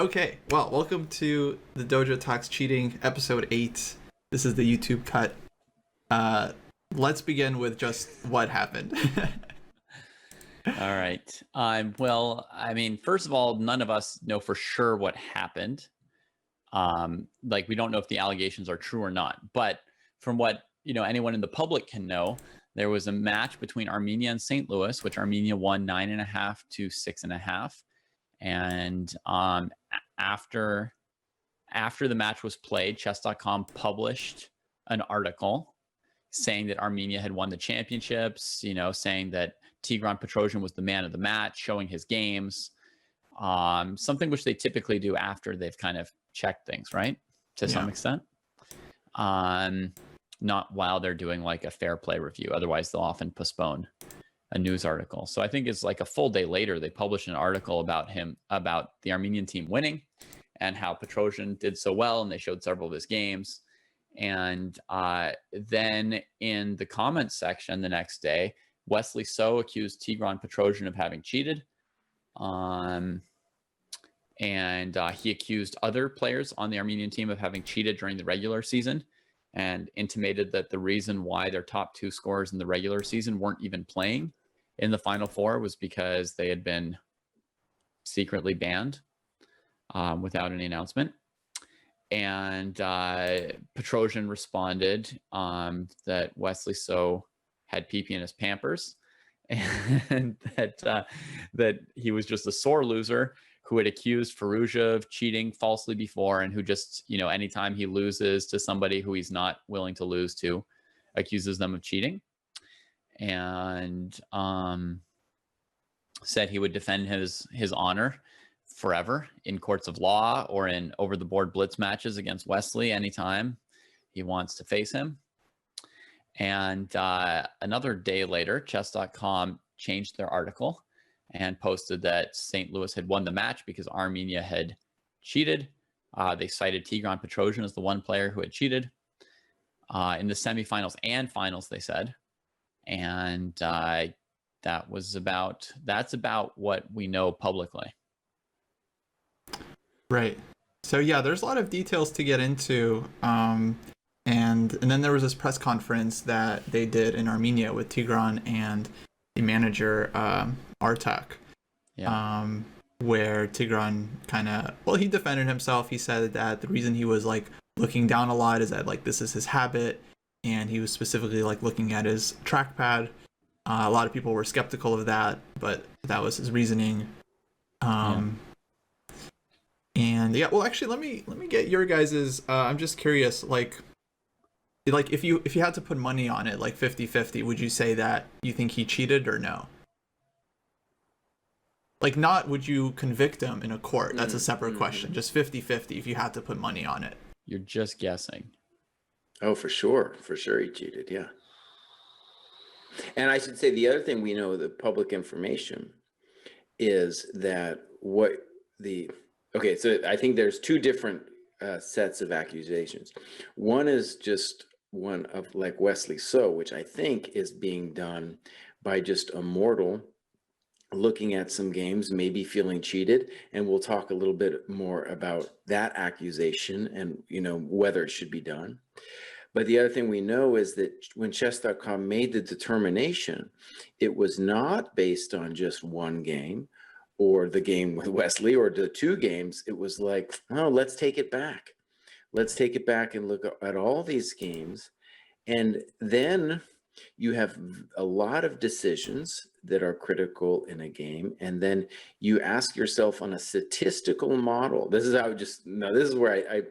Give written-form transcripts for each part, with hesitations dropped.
Okay, well, welcome to the Dojo Talks Cheating, episode 8. This is the YouTube cut. Uh, let's begin with just what happened. All right. Well, I mean, first of all, none of us know for sure what happened. We don't know if the allegations are true or not. But from what anyone in the public can know, there was a match between Armenia and St. Louis, which Armenia won 9.5 to 6.5. And after the match was played, Chess.com published an article saying that Armenia had won the championships, saying that Tigran Petrosian was the man of the match, showing his games, something which they typically do after they've kind of checked things, right? To some extent. Not while they're doing like a fair play review. Otherwise, they'll often postpone a news article. So I think it's like a full day later, they published an article about the Armenian team winning and how Petrosian did so well, and they showed several of his games. And then in the comments section the next day, Wesley So accused Tigran Petrosian of having cheated. And he accused other players on the Armenian team of having cheated during the regular season and intimated that the reason why their top two scorers in the regular season weren't even playing in the Final Four was because they had been secretly banned without any announcement. And Petrosian responded that Wesley So had pee-pee in his Pampers, and that he was just a sore loser who had accused Firouzja of cheating falsely before, and who just, anytime he loses to somebody who he's not willing to lose to, accuses them of cheating. And said he would defend his honor forever in courts of law or in over-the-board blitz matches against Wesley anytime he wants to face him. And another day later, chess.com changed their article and posted that St. Louis had won the match because Armenia had cheated. They cited Tigran Petrosian as the one player who had cheated in the semifinals and finals, they said. And that's about what we know publicly. Right. So yeah, there's a lot of details to get into. And then there was this press conference that they did in Armenia with Tigran and the manager Artak, where Tigran he defended himself. He said that the reason he was like looking down a lot is that like this is his habit, and he was specifically like looking at his trackpad. A lot of people were skeptical of that, but that was his reasoning. And yeah, well, actually, let me get your guys's. I'm just curious, like if you had to put money on it, like 50-50, would you say that you think he cheated or no? Like, not would you convict him in a court? That's a separate question. Just 50-50 if you had to put money on it. You're just guessing. Oh, for sure he cheated. Yeah. And I should say the other thing we know, the public information, is that so I think there's two different sets of accusations. One is just one of like Wesley So, which I think is being done by just a mortal looking at some games, maybe feeling cheated. And we'll talk a little bit more about that accusation and, whether it should be done. But the other thing we know is that when chess.com made the determination, it was not based on just one game or the game with Wesley or the two games. It was like, oh, let's take it back. Let's take it back and look at all these games. And then you have a lot of decisions that are critical in a game. And then you ask yourself on a statistical model. This is where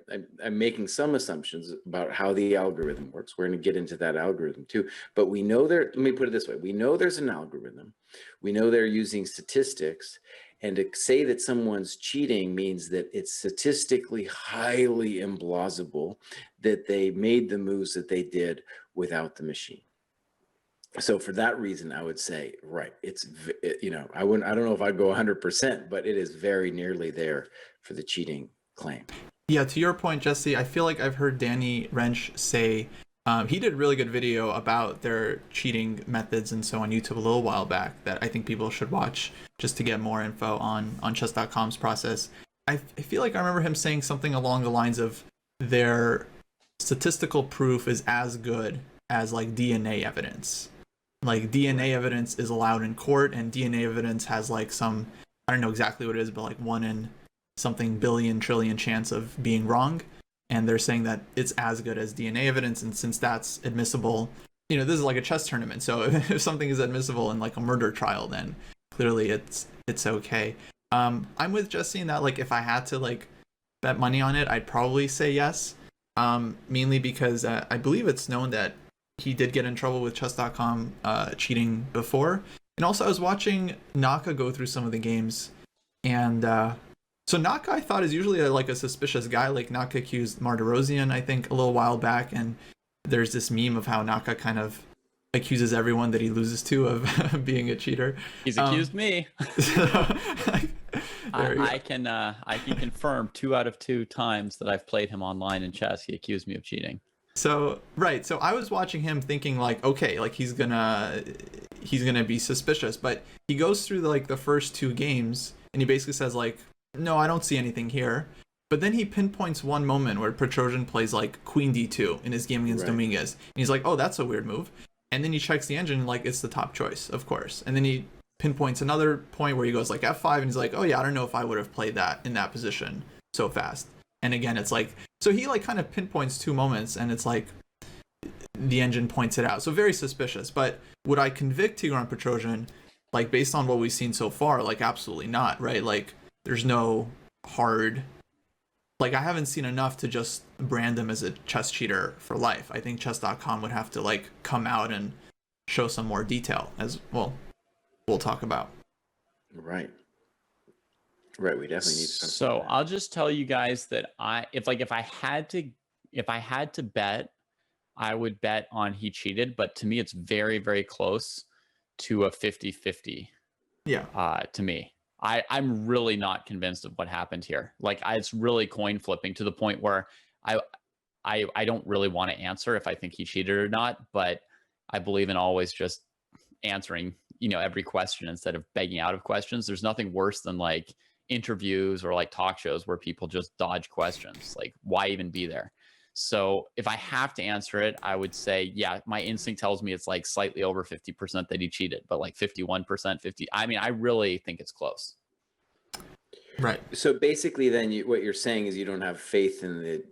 I'm making some assumptions about how the algorithm works. We're going to get into that algorithm too. But we know let me put it this way. We know there's an algorithm. We know they're using statistics. And to say that someone's cheating means that it's statistically highly implausible that they made the moves that they did without the machine. So for that reason, I would say, right, I don't know if I'd go 100%, but it is very nearly there for the cheating claim. Yeah, to your point, Jesse, I feel like I've heard Danny Wrench say, he did a really good video about their cheating methods and so on YouTube a little while back that I think people should watch just to get more info on chess.com's process. I feel like I remember him saying something along the lines of their statistical proof is as good as like DNA evidence. Like DNA evidence is allowed in court, and DNA evidence has like some, I don't know exactly what it is, but like 1 in something billion trillion chance of being wrong. And they're saying that it's as good as DNA evidence, and since that's admissible, you know, this is like a chess tournament, so if something is admissible in like a murder trial, then clearly it's okay. I'm with Jesse in that, like, if I had to like bet money on it, I'd probably say yes. Mainly because I believe it's known that he did get in trouble with chess.com cheating before. And also I was watching Naka go through some of the games, and so Naka I thought is usually like a suspicious guy. Like Naka accused Martirosyan I think a little while back, and there's this meme of how Naka kind of accuses everyone that he loses to of being a cheater. He's accused me. So, I can confirm 2 out of 2 times that I've played him online in chess, he accused me of cheating. So I was watching him thinking like, okay, like he's gonna be suspicious, but he goes through like the first 2 games and he basically says like, no, I don't see anything here. But then he pinpoints one moment where Petrosian plays like Queen D2 in his game against Dominguez, and he's like, oh, that's a weird move. And then he checks the engine, like it's the top choice, of course. And then he pinpoints another point where he goes like F5, and he's like, oh yeah, I don't know if I would have played that in that position so fast. And again, it's like, so he like kind of pinpoints 2 moments, and it's like the engine points it out. So very suspicious. But would I convict Tigran Petrosian, like based on what we've seen so far? Like absolutely not, right? Like there's no hard, like I haven't seen enough to just brand him as a chess cheater for life. I think chess.com would have to like come out and show some more detail, as well we'll talk about. Right, we definitely need something. So I'll just tell you guys that if I had to bet, I would bet on he cheated, but to me it's very, very close to a 50-50. Yeah. To me. I'm really not convinced of what happened here. Like it's really coin flipping to the point where I don't really want to answer if I think he cheated or not, but I believe in always just answering, you know, every question instead of begging out of questions. There's nothing worse than like interviews or like talk shows where people just dodge questions. Like why even be there? So if I have to answer it, I would say, yeah, my instinct tells me it's like slightly over 50% that he cheated, but like 51%, 50. I mean, I really think it's close. Right. So basically then what you're saying is you don't have faith in the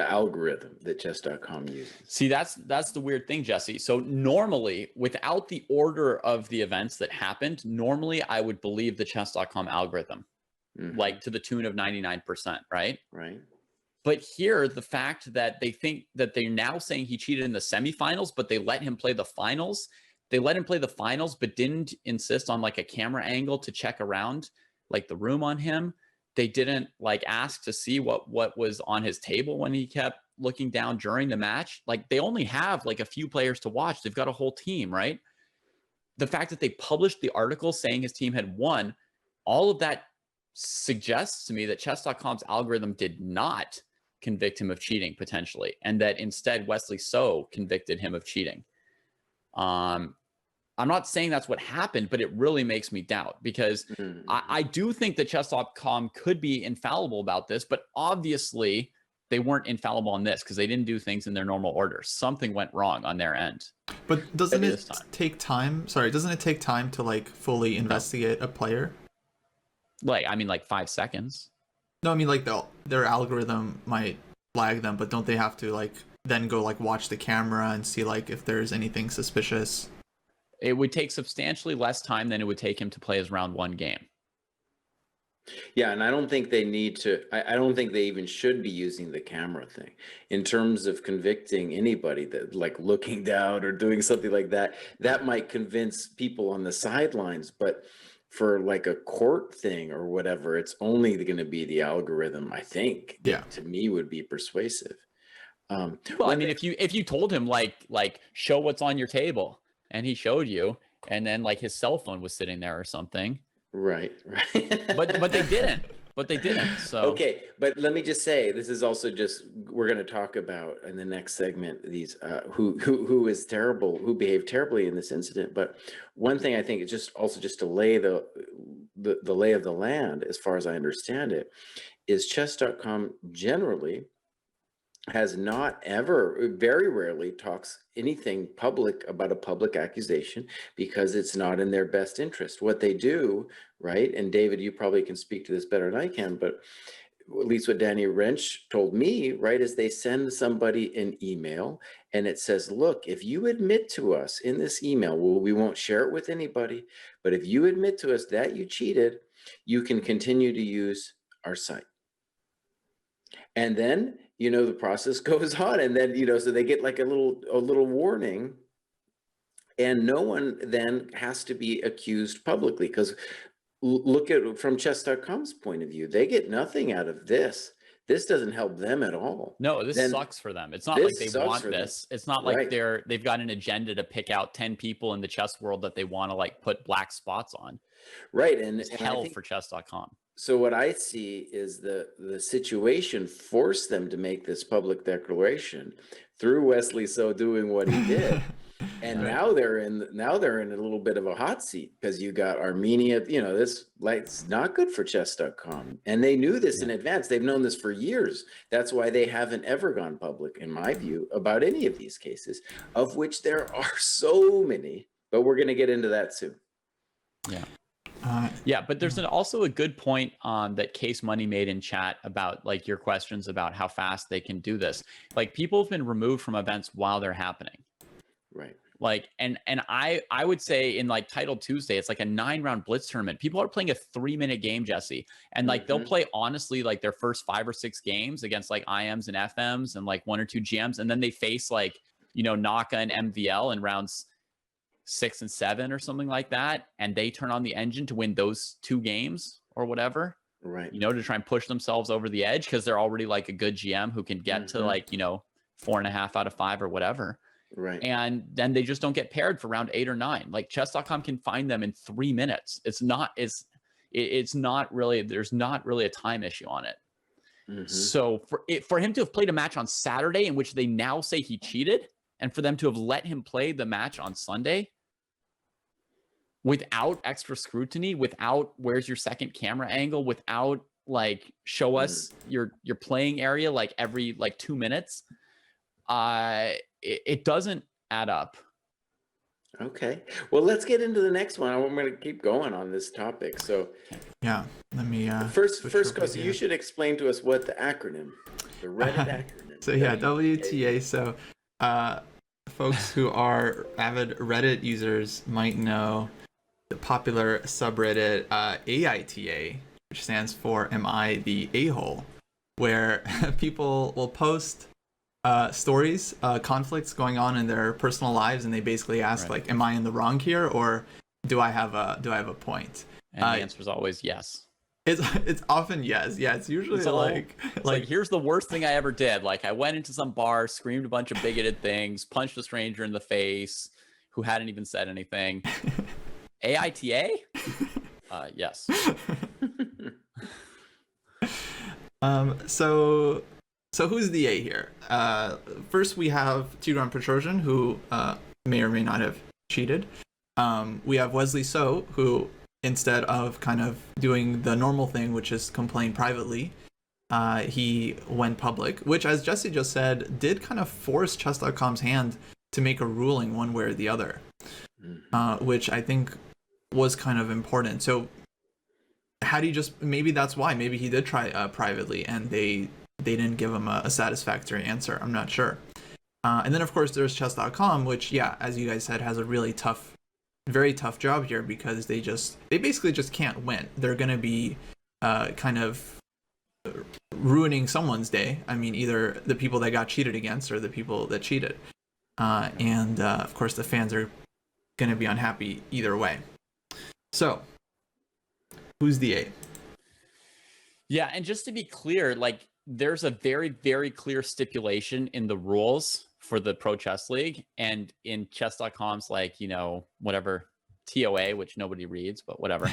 algorithm that chess.com uses. See, that's the weird thing, Jesse. So normally, without the order of the events that happened, normally I would believe the chess.com algorithm, like to the tune of 99%, right? Right. But here, the fact that they think that they're now saying he cheated in the semifinals, but they let him play the finals. They let him play the finals, but didn't insist on like a camera angle to check around like the room on him. They didn't like ask to see what was on his table when he kept looking down during the match. Like they only have like a few players to watch. They've got a whole team, right? The fact that they published the article saying his team had won, all of that suggests to me that chess.com's algorithm did not convict him of cheating potentially, and that instead Wesley So convicted him of cheating. I'm not saying that's what happened, but it really makes me doubt, because I do think that chess.com could be infallible about this, but obviously they weren't infallible on this because they didn't do things in their normal order. Something went wrong on their end. But doesn't it take time? Sorry, doesn't it take time to like fully investigate a player? Like, I mean, like 5 seconds. No, I mean like their algorithm might flag them, but don't they have to like then go like watch the camera and see like if there's anything suspicious? It would take substantially less time than it would take him to play his round 1 game. Yeah, and I don't think they need to, I don't think they even should be using the camera thing in terms of convicting anybody that like looking down or doing something like that. That might convince people on the sidelines, but for like a court thing or whatever, it's only going to be the algorithm, I think. Yeah. To me would be persuasive. Well, I mean, if you told him like show what's on your table, and he showed you, and then like his cell phone was sitting there or something. Right. But they didn't. So okay, but let me just say, this is also just, we're going to talk about in the next segment these who is terrible, who behaved terribly in this incident. But one thing I think is just also just to lay the lay of the land, as far as I understand it, is chess.com generally has not ever, very rarely talks anything public about a public accusation because it's not in their best interest. What they do, right? And David, you probably can speak to this better than I can, but at least what Danny Wrench told me, right, is they send somebody an email and it says, look, if you admit to us in this email, well, we won't share it with anybody, but if you admit to us that you cheated, you can continue to use our site. And then, the process goes on, and then, so they get like a little warning, and no one then has to be accused publicly, because look at it from chess.com's point of view. They get nothing out of this. This doesn't help them at all. No, this sucks for them. It's not like they want this. It's not like they've got an agenda to pick out 10 people in the chess world that they want to like put black spots on. Right. And it's hell for chess.com. So what I see is the situation forced them to make this public declaration through Wesley So doing what he did. And now they're in a little bit of a hot seat because you got Armenia, this it's not good for chess.com. And they knew this in advance. They've known this for years. That's why they haven't ever gone public, in my view, about any of these cases, of which there are so many, but we're going to get into that soon. Yeah. But there's also a good point that Case Money made in chat about like your questions about how fast they can do this. Like people have been removed from events while they're happening. Right. Like, and I would say in like Title Tuesday, it's like a 9-round blitz tournament. People are playing a 3-minute game, Jesse. And like, they'll play honestly, like their first 5 or 6 games against like IMs and FMs and like 1 or 2 GMs. And then they face like, Naka and MVL in rounds 6 and 7 or something like that. And they turn on the engine to win those 2 games or whatever, right? To try and push themselves over the edge because they're already like a good GM who can get to like, 4.5 out of 5 or whatever. Right. And then they just don't get paired for round 8 or 9. Like chess.com can find them in 3 minutes. It's not really, there's not really a time issue on it. So for him to have played a match on Saturday in which they now say he cheated, and for them to have let him play the match on Sunday without extra scrutiny, without where's your second camera angle, without like show us your playing area like every like 2 minutes, it doesn't add up. Okay. Well, let's get into the next one. I'm going to keep going on this topic. So yeah, let me first, Kostya, you should explain to us what the acronym, the Reddit acronym. So yeah, WTA. So folks who are avid Reddit users might know the popular subreddit AITA, which stands for Am I the A-hole, where people will post stories, conflicts going on in their personal lives, and they basically ask like, am I in the wrong here, or do I have a point? And the answer is always yes. It's often yes. Yeah, it's usually like here's the worst thing I ever did. Like I went into some bar, screamed a bunch of bigoted things, punched a stranger in the face who hadn't even said anything. AITA? Yes. So who's the A here? First we have Tigran Petrosian, who may or may not have cheated. We have Wesley So, who instead of kind of doing the normal thing, which is complain privately, he went public, which, as Jesse just said, did kind of force chess.com's hand to make a ruling one way or the other, which I think was kind of important. So had he just, maybe that's why, maybe he did try privately and they didn't give him a satisfactory answer. I'm not sure. And then of course there's chess.com, which, yeah, as you guys said, has a really very tough job here because they basically just can't win. They're going to be kind of ruining someone's day. I mean, either the people that got cheated against or the people that cheated. And of course the fans are going to be unhappy either way. So who's the A? Yeah, and just to be clear, like there's a very, very clear stipulation in the rules for the Pro Chess League and in chess.com's like, whatever TOA, which nobody reads, but whatever.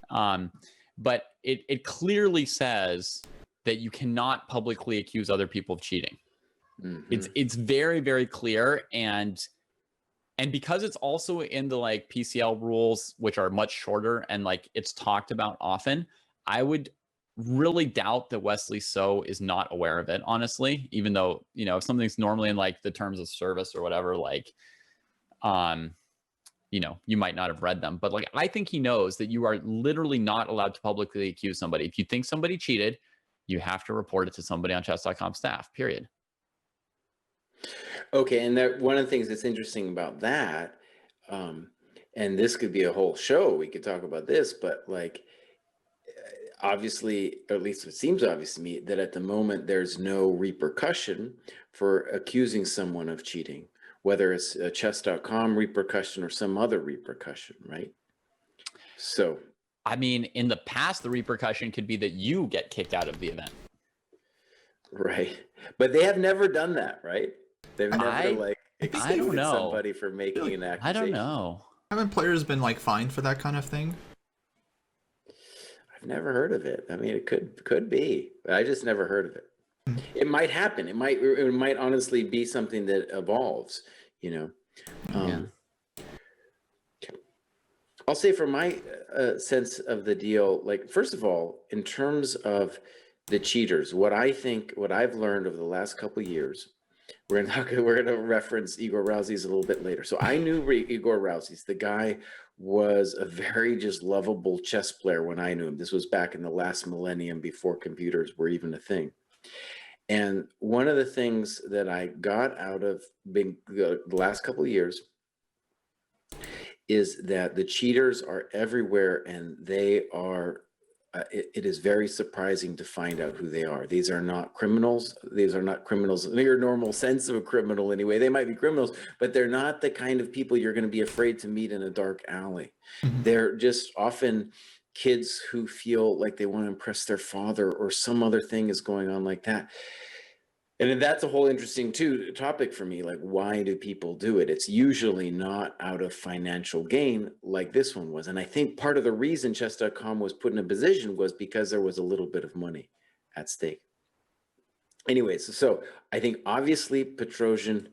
But it clearly says that you cannot publicly accuse other people of cheating. It's very, very clear. And And because it's also in the like PCL rules, which are much shorter and like it's talked about often, I would really doubt that Wesley So is not aware of it, honestly, even though, you know, if something's normally in like the terms of service or whatever, like, you know, you might not have read them, but like, I think he knows that you are literally not allowed to publicly accuse somebody. If you think somebody cheated, you have to report it to somebody on chess.com staff, period. Okay, and that one of the things that's interesting about that, and this could be a whole show, we could talk about this, but like, obviously, or at least it seems obvious to me, that at the moment there's no repercussion for accusing someone of cheating, whether it's a chess.com repercussion or some other repercussion, right? So, I mean, in the past, the repercussion could be that you get kicked out of the event. right. But they have never done that, right? They've never like excluded somebody for making an accusation. I don't know. Haven't players been like fined for that kind of thing? I've never heard of it. I mean, it could be, but I just never heard of it. It might happen. It might honestly be something that evolves, you know. I'll say from my sense of the deal, like, first of all, in terms of the cheaters, what I've learned over the last couple of years, we're gonna reference Igor Rousey's a little bit later. So I knew Igor Rousey's. The guy was a very just lovable chess player when I knew him. This was back in the last millennium before computers were even a thing. And one of the things that I got out of the last couple of years is that the cheaters are everywhere, and they are, it is very surprising to find out who they are. These are not criminals. These are not criminals in your normal sense of a criminal anyway. They might be criminals, but they're not the kind of people you're going to be afraid to meet in a dark alley. They're just often kids who feel like they want to impress their father, or some other thing is going on like that. And that's a whole interesting topic for me. Like, why do people do it? It's usually not out of financial gain like this one was. And I think part of the reason chess.com was put in a position was because there was a little bit of money at stake. Anyways, so I think obviously Petrosian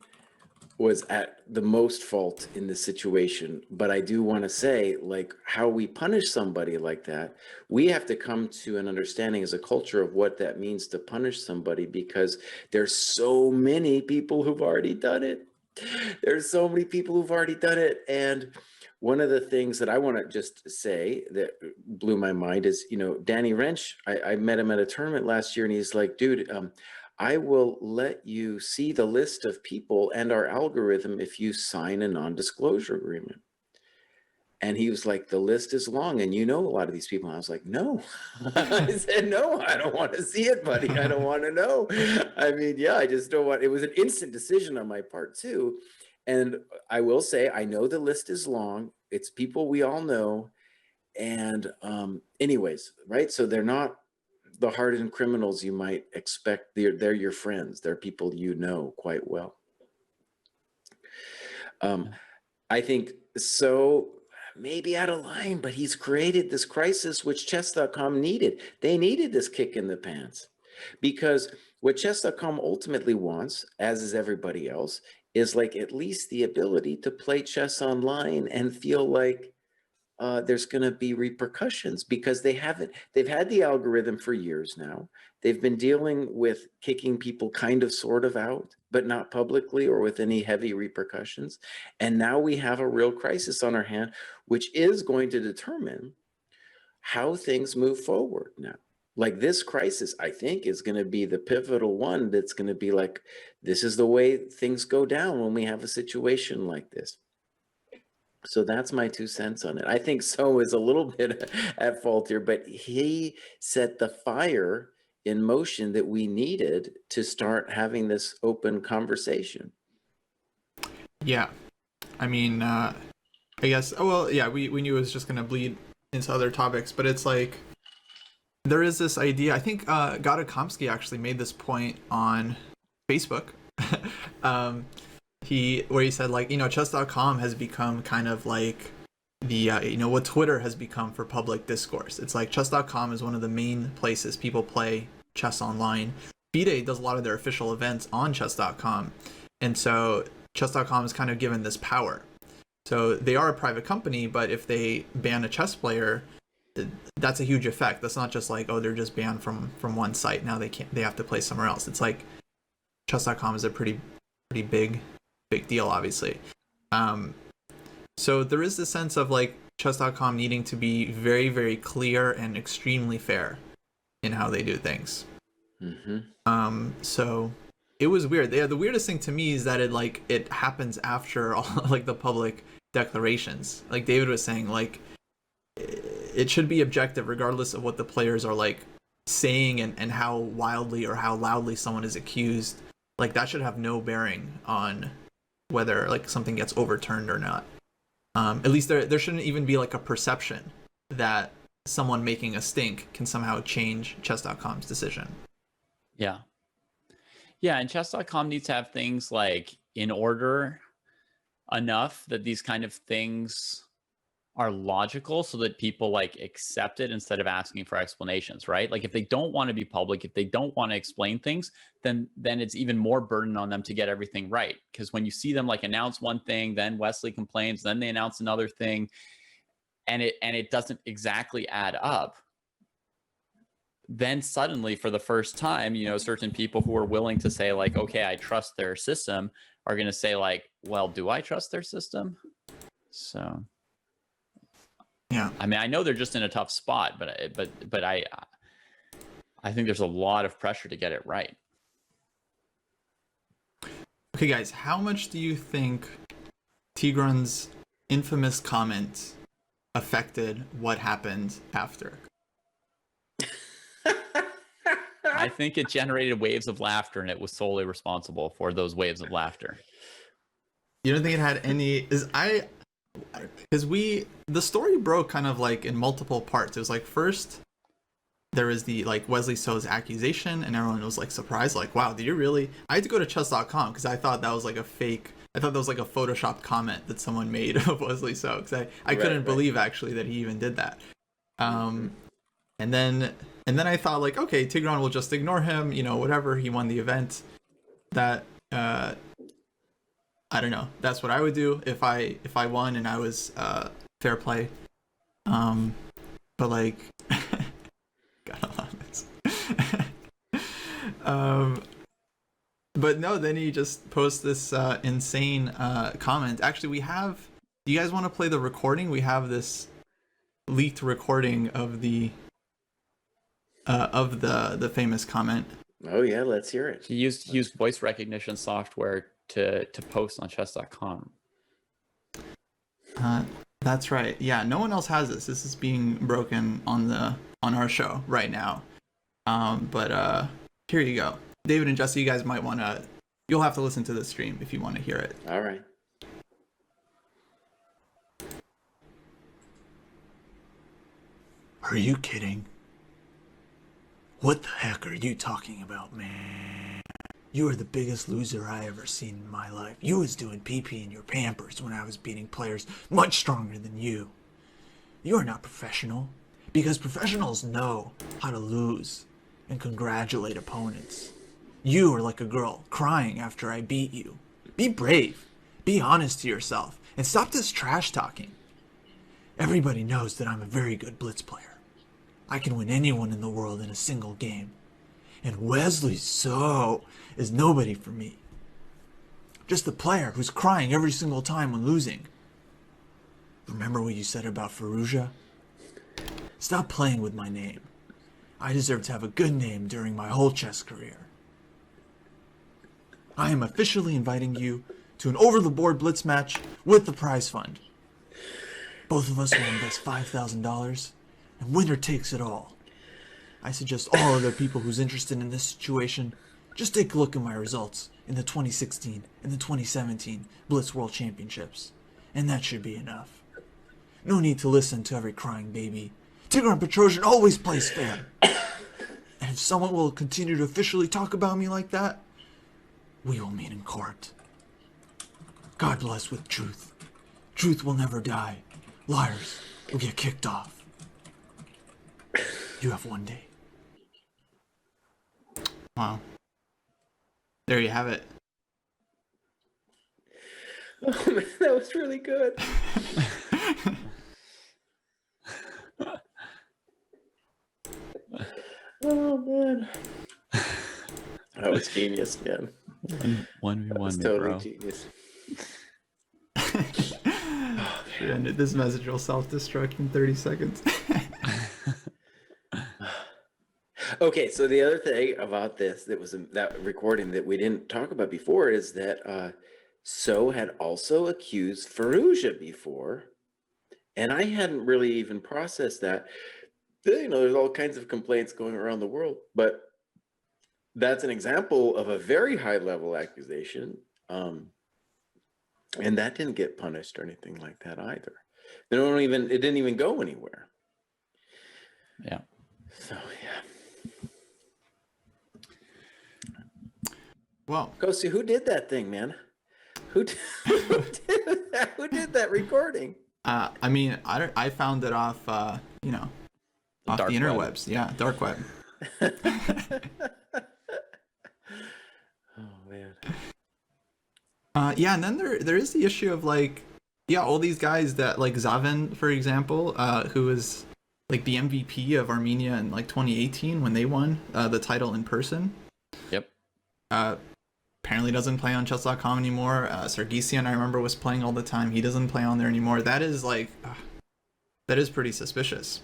was at the most fault in this situation, but I do want to say, like, how we punish somebody like that, we have to come to an understanding as a culture of what that means to punish somebody, because there's so many people who've already done it. There's so many people who've already done it. And one of the things that I want to just say that blew my mind is, you know, Danny Wrench, I met him at a tournament last year, and he's like, dude, I will let you see the list of people and our algorithm if you sign a non-disclosure agreement. And he was like, the list is long, and you know a lot of these people. And I was like, no. I said, no, I don't want to see it, buddy. I don't want to know. I mean, yeah, I just don't want. It was an instant decision on my part too. And I will say, I know the list is long. It's people we all know. And anyways, right? So they're not the hardened criminals you might expect. They're your friends. They're people you know quite well. I think so, maybe out of line, but he's created this crisis which chess.com needed. They needed this kick in the pants, because what chess.com ultimately wants, as is everybody else, is like at least the ability to play chess online and feel like there's going to be repercussions, because they've had the algorithm for years now. They've been dealing with kicking people kind of sort of out, but not publicly or with any heavy repercussions. And now we have a real crisis on our hand, which is going to determine how things move forward now. Like, this crisis, I think, is going to be the pivotal one that's going to be like, this is the way things go down when we have a situation like this. So that's my 2 cents on it. I think So is a little bit at fault here, but he set the fire in motion that we needed to start having this open conversation. Yeah. I mean, I guess, oh, well, yeah, we knew it was just going to bleed into other topics, but it's like, there is this idea, I think Kavutskiy actually made this point on Facebook. Where he said, like, you know, chess.com has become kind of like the you know, what Twitter has become for public discourse. It's like chess.com is one of the main places people play chess online. FIDE does a lot of their official events on chess.com, and so chess.com is kind of given this power. So they are a private company, but if they ban a chess player, that's a huge effect. That's not just like, oh, they're just banned from one site. Now they have to play somewhere else. It's like chess.com is a pretty big deal, obviously. So there is this sense of like chess.com needing to be very, very clear and extremely fair in how they do things. So it was weird. The weirdest thing to me is that it happens after all like the public declarations. Like David was saying, like it should be objective regardless of what the players are like saying and how wildly or how loudly someone is accused. Like that should have no bearing on whether like something gets overturned or not. At least there shouldn't even be like a perception that someone making a stink can somehow change chess.com's decision. Yeah. Yeah, and chess.com needs to have things like in order enough that these kind of things are logical so that people like accept it instead of asking for explanations, right? Like if they don't want to be public, if they don't want to explain things, then it's even more burden on them to get everything right. Because when you see them like announce one thing, then Wesley complains, then they announce another thing, and it doesn't exactly add up, then suddenly for the first time, you know, certain people who are willing to say like, okay, I trust their system are going to say like, well, do I trust their system? So yeah, I mean, I know they're just in a tough spot, but I think there's a lot of pressure to get it right. Okay, guys, how much do you think Tigran's infamous comment affected what happened after? I think it generated waves of laughter, and it was solely responsible for those waves of laughter. You don't think it had any? Because the story broke kind of like in multiple parts. It was like first there was the like Wesley So's accusation, and everyone was like surprised, like, wow, did you really? I had to go to chess.com because I thought that was like a fake. I thought that was like a photoshopped comment that someone made of Wesley So, because I couldn't believe actually that he even did that. And then I thought like, okay, Tigran will just ignore him, you know, whatever, he won the event. That I don't know. That's what I would do if I won and I was fair play. But like gotta love this. But no, then he just posts this insane comment. Actually, do you guys want to play the recording? We have this leaked recording of the famous comment. Oh yeah, let's hear it. He used voice recognition software to post on chess.com. That's right. Yeah, no one else has this. This is being broken on our show right now. But here you go. David and Jesse, you guys might want to. You'll have to listen to the stream if you want to hear it. All right. Are you kidding? What the heck are you talking about, man? You are the biggest loser I ever seen in my life. You was doing PP in your Pampers when I was beating players much stronger than you. You are not professional, because professionals know how to lose and congratulate opponents. You are like a girl crying after I beat you. Be brave, be honest to yourself, and stop this trash talking. Everybody knows that I'm a very good blitz player. I can win anyone in the world in a single game. And Wesley So is nobody for me. Just a player who's crying every single time when losing. Remember what you said about Fallujah? Stop playing with my name. I deserve to have a good name during my whole chess career. I am officially inviting you to an over-the-board blitz match with the prize fund. Both of us will invest $5,000, and winner takes it all. I suggest all other people who's interested in this situation just take a look at my results in the 2016 and the 2017 Blitz World Championships, and that should be enough. No need to listen to every crying baby. Tigran Petrosian always plays fair. And if someone will continue to officially talk about me like that, we will meet in court. God bless with truth. Truth will never die. Liars will get kicked off. You have one day. Wow. There you have it. Oh man, that was really good. Oh man, that was genius, man. 1v1 That's me, totally bro. genius. Should end it. This message will self-destruct in 30 seconds. Okay, so the other thing about this that was that recording that we didn't talk about before is that So had also accused Fallujah before, and I hadn't really even processed that. You know, there's all kinds of complaints going around the world, but that's an example of a very high level accusation, and that didn't get punished or anything like that either. They don't even, it didn't even go anywhere. Yeah. So yeah. Well, Kostya, who did that thing, man? Who did that? Who did that recording? I mean, I found it off, you know, off Dark the web. interwebs. Yeah, dark web. Oh man. Yeah, and then there is the issue of like, yeah, all these guys that like Zavin, for example, who was like the MVP of Armenia in like 2018 when they won the title in person. Yep. Apparently doesn't play on chess.com anymore. Sargsyan, I remember, was playing all the time. He doesn't play on there anymore. That is like, that is pretty suspicious.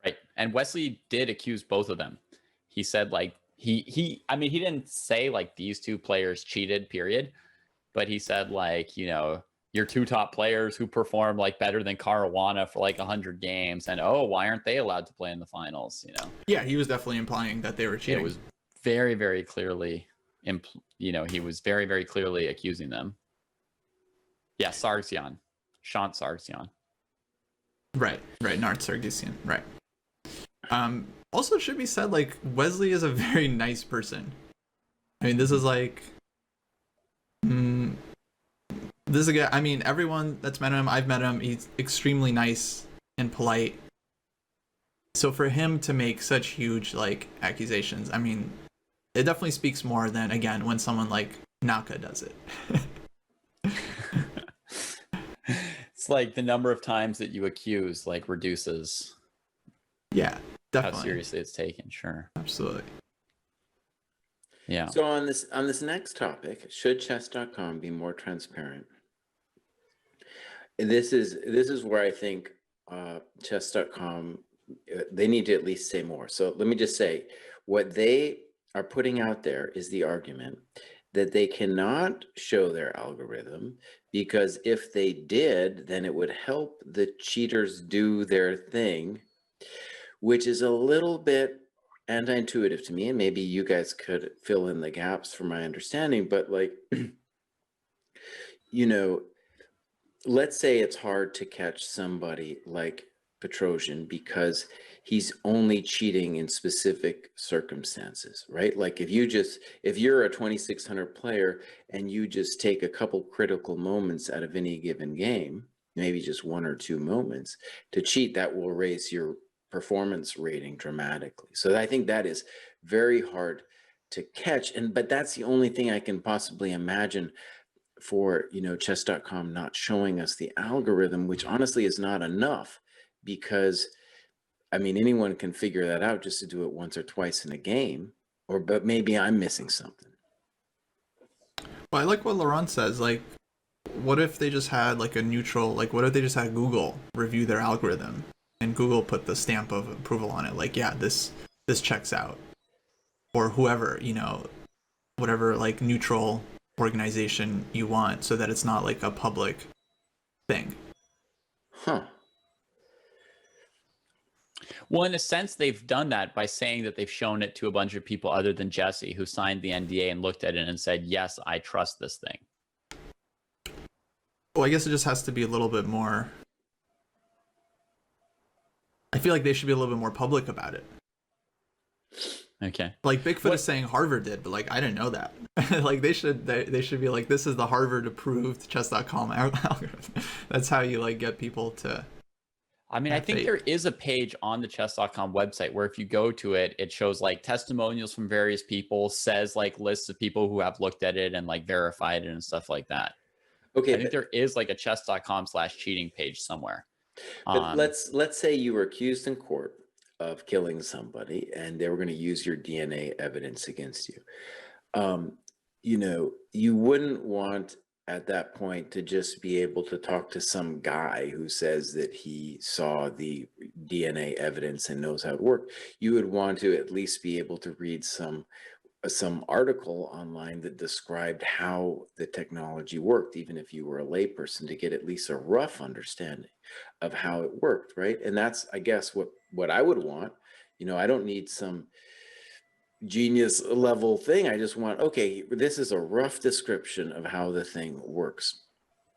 Right. And Wesley did accuse both of them. He said like I mean, he didn't say like these two players cheated, period. But he said like, you know, your two top players who perform like better than Caruana for like 100 games, and oh, why aren't they allowed to play in the finals? You know? Yeah, he was definitely implying that they were cheating. It was very, very clearly, you know, he was very, very clearly accusing them. Yeah, Sargsyan, Shant Sargsyan. Right, Nart Sargsyan, right. Also, it should be said, like, Wesley is a very nice person. I mean, this is like, this is a guy, I mean, everyone that's met him, I've met him, he's extremely nice and polite. So for him to make such huge, like, accusations, I mean, it definitely speaks more than, again, when someone like Naka does it. It's like the number of times that you accuse like reduces Yeah, definitely. how seriously it's taken. Sure. Absolutely. Yeah. So on this next topic, should chess.com be more transparent? And this is where I think chess.com, they need to at least say more. So let me just say, what they are putting out there is the argument that they cannot show their algorithm because if they did, then it would help the cheaters do their thing, which is a little bit anti-intuitive to me, and maybe you guys could fill in the gaps for my understanding. But like, you know, let's say it's hard to catch somebody like Petrosian because he's only cheating in specific circumstances, right? Like if you're a 2600 player and you just take a couple critical moments out of any given game, maybe just one or two moments to cheat, that will raise your performance rating dramatically. So I think that is very hard to catch. But that's the only thing I can possibly imagine for, you know, chess.com not showing us the algorithm, which honestly is not enough, because I mean, anyone can figure that out just to do it once or twice in a game, but maybe I'm missing something. Well, I like what Laurent says. Like, what if they just had like a neutral, like, what if they just had Google review their algorithm and Google put the stamp of approval on it? Like, yeah, this checks out, or whoever, you know, whatever like neutral organization you want, so that it's not like a public thing. Huh. Well, in a sense, they've done that by saying that they've shown it to a bunch of people other than Jesse, who signed the NDA and looked at it and said, yes, I trust this thing. Well, I guess it just has to be a little bit more. I feel like they should be a little bit more public about it. Okay. Like Bigfoot is saying Harvard did, but like I didn't know that. Like they should be like, this is the Harvard approved chess.com algorithm. That's how you like get people to. I mean, I think there is a page on the chess.com website where if you go to it, it shows like testimonials from various people, says like lists of people who have looked at it and like verified it and stuff like that. Okay, I think there is like a chess.com/cheating page somewhere. but let's say you were accused in court of killing somebody, and they were going to use your DNA evidence against you. You know, you wouldn't want at that point to just be able to talk to some guy who says that he saw the DNA evidence and knows how it worked. You would want to at least be able to read some article online that described how the technology worked, even if you were a layperson, to get at least a rough understanding of how it worked, right? And that's, I guess, what I would want. You know, I don't need some genius level thing. I just want, okay, this is a rough description of how the thing works.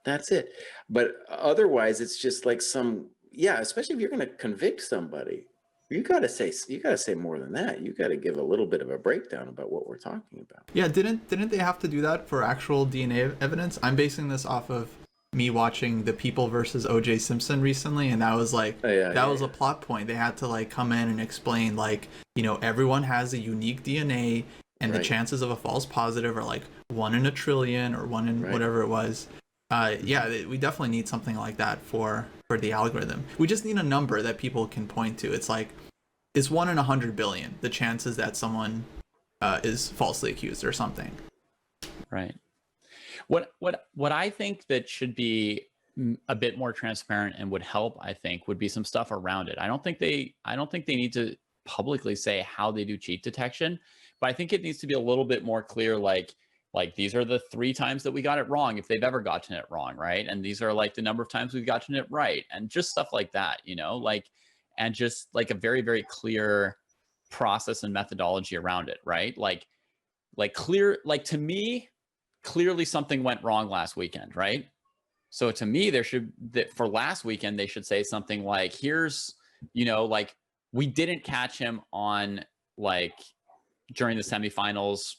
That's it. But otherwise, it's just like especially if you're going to convict somebody, you got to say more than that. You got to give a little bit of a breakdown about what we're talking about. Yeah, didn't they have to do that for actual DNA evidence? I'm basing this off of me watching The People versus O.J. Simpson recently, and that was like that was a plot point. They had to like come in and explain, like, you know, everyone has a unique DNA, and the chances of a false positive are like 1 in a trillion or 1 in whatever it was. We definitely need something like that for the algorithm. We just need a number that people can point to. It's like, it's 1 in 100 billion the chances that someone is falsely accused or something. Right. What I think that should be a bit more transparent and would help, I think, would be some stuff around it. I don't think they need to publicly say how they do cheat detection, but I think it needs to be a little bit more clear, like these are the 3 times that we got it wrong, if they've ever gotten it wrong, right? And these are like the number of times we've gotten it right, and just stuff like that, you know, like, and just like a very, very clear process and methodology around it, right? Like clear, like, to me, clearly something went wrong last weekend, right? So to me, for last weekend, they should say something like, here's, you know, like, we didn't catch him on, like, during the semifinals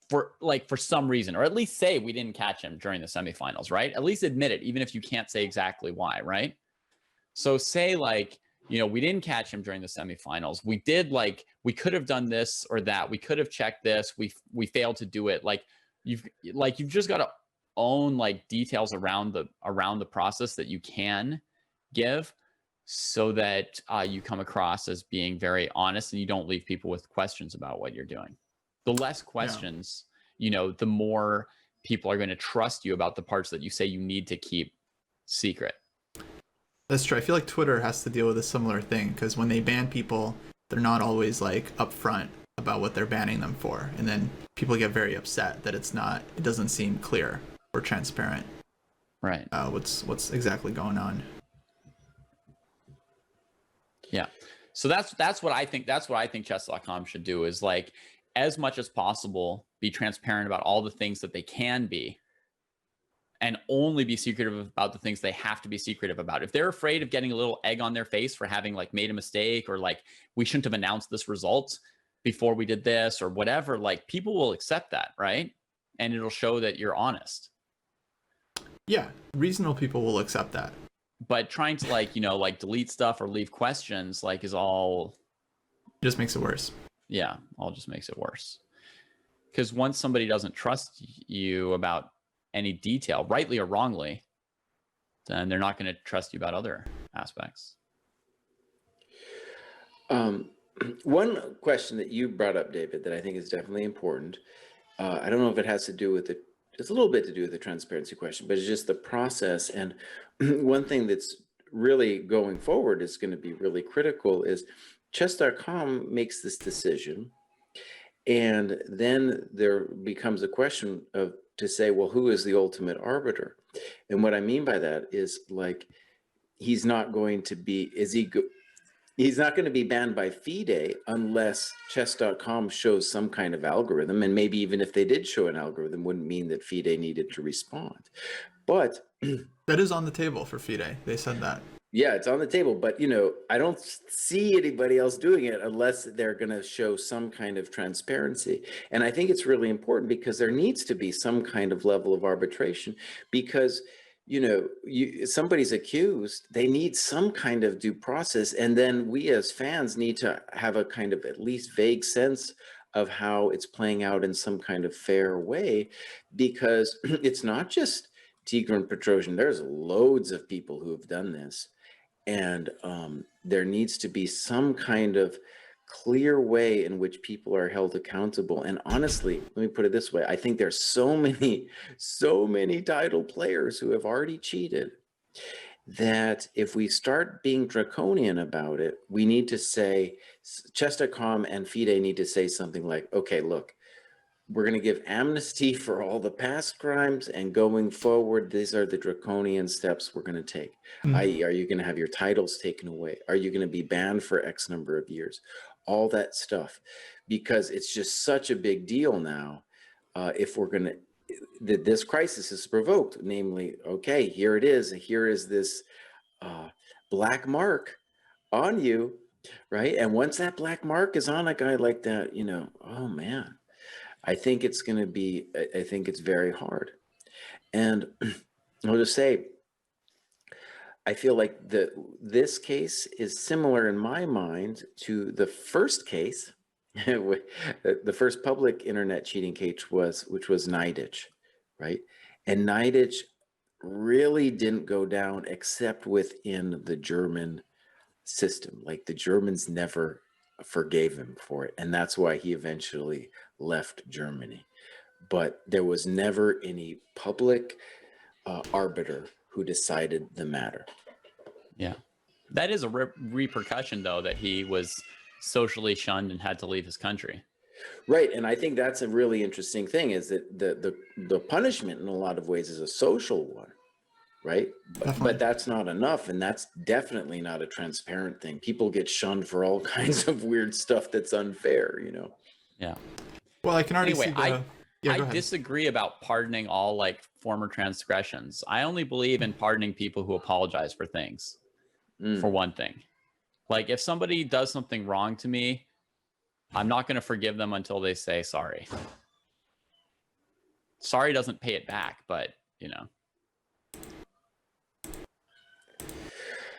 for some reason, or at least say we didn't catch him during the semifinals, right? At least admit it, even if you can't say exactly why, right? So say, like, you know, we didn't catch him during the semifinals. We did, like, we could have done this or that. We could have checked this. We failed to do it. Like, you've just got to own, like, details around the process that you can give, so that you come across as being very honest and you don't leave people with questions about what you're doing. The less questions, you know, the more people are going to trust you about the parts that you say you need to keep secret. That's true. I feel like Twitter has to deal with a similar thing, because when they ban people, they're not always like upfront about what they're banning them for, and then people get very upset that it doesn't seem clear or transparent. Right. What's exactly going on? Yeah. So that's what I think. That's what I think chess.com should do, is, like, as much as possible, be transparent about all the things that they can be, and only be secretive about the things they have to be secretive about. If they're afraid of getting a little egg on their face for having, like, made a mistake, or like, we shouldn't have announced this result before we did this, or whatever, like, people will accept that, right? And it'll show that you're honest. Yeah, reasonable people will accept that. But trying to, like, you know, like, delete stuff or leave questions, like, is all just makes it worse. Yeah, all just makes it worse. Because once somebody doesn't trust you about any detail, rightly or wrongly, then they're not going to trust you about other aspects. One question that you brought up, David, that I think is definitely important. I don't know if it has to do with it's a little bit to do with the transparency question, but it's just the process. And one thing that's really going forward is going to be really critical is chess.com makes this decision, and then there becomes a question to say, well, who is the ultimate arbiter? And what I mean by that is, like, he's not going to be banned by FIDE unless chess.com shows some kind of algorithm, and maybe even if they did show an algorithm, wouldn't mean that FIDE needed to respond. But that is on the table for FIDE. They said that. Yeah, it's on the table, but, you know, I don't see anybody else doing it unless they're going to show some kind of transparency. And I think it's really important, because there needs to be some kind of level of arbitration, because, you know, somebody's accused, they need some kind of due process. And then we as fans need to have a kind of at least vague sense of how it's playing out in some kind of fair way, because it's not just Tigran, Petrosian. There's loads of people who have done this. And there needs to be some kind of clear way in which people are held accountable. And honestly, let me put it this way. I think there's so many title players who have already cheated that if we start being draconian about it, we need to say, Chess.com and FIDE need to say something like, okay, look, we're going to give amnesty for all the past crimes, and going forward, these are the draconian steps we're going to take. I.e., are you going to have your titles taken away? Are you going to be banned for X number of years? All that stuff, because it's just such a big deal now. If we're going to, this crisis is provoked, namely, okay, here it is. Here is this black mark on you, right? And once that black mark is on a guy like that, you know, oh man. I think it's going to be, I think it's very hard. And I'll just say, I feel like this case is similar in my mind to the first case, the first public internet cheating case which was Nidich, right? And Nidich really didn't go down except within the German system. Like the Germans never forgave him for it. And that's why he eventually left Germany. But there was never any public arbiter who decided the matter. Yeah. That is a repercussion, though, that he was socially shunned and had to leave his country. Right. And I think that's a really interesting thing, is that the punishment in a lot of ways is a social one. Right. But that's not enough. And that's definitely not a transparent thing. People get shunned for all kinds of weird stuff that's unfair, you know? Yeah. Well, I can already see I disagree about pardoning all like former transgressions. I only believe in pardoning people who apologize for things, for one thing. Like if somebody does something wrong to me, I'm not going to forgive them until they say sorry. Sorry doesn't pay it back, but you know.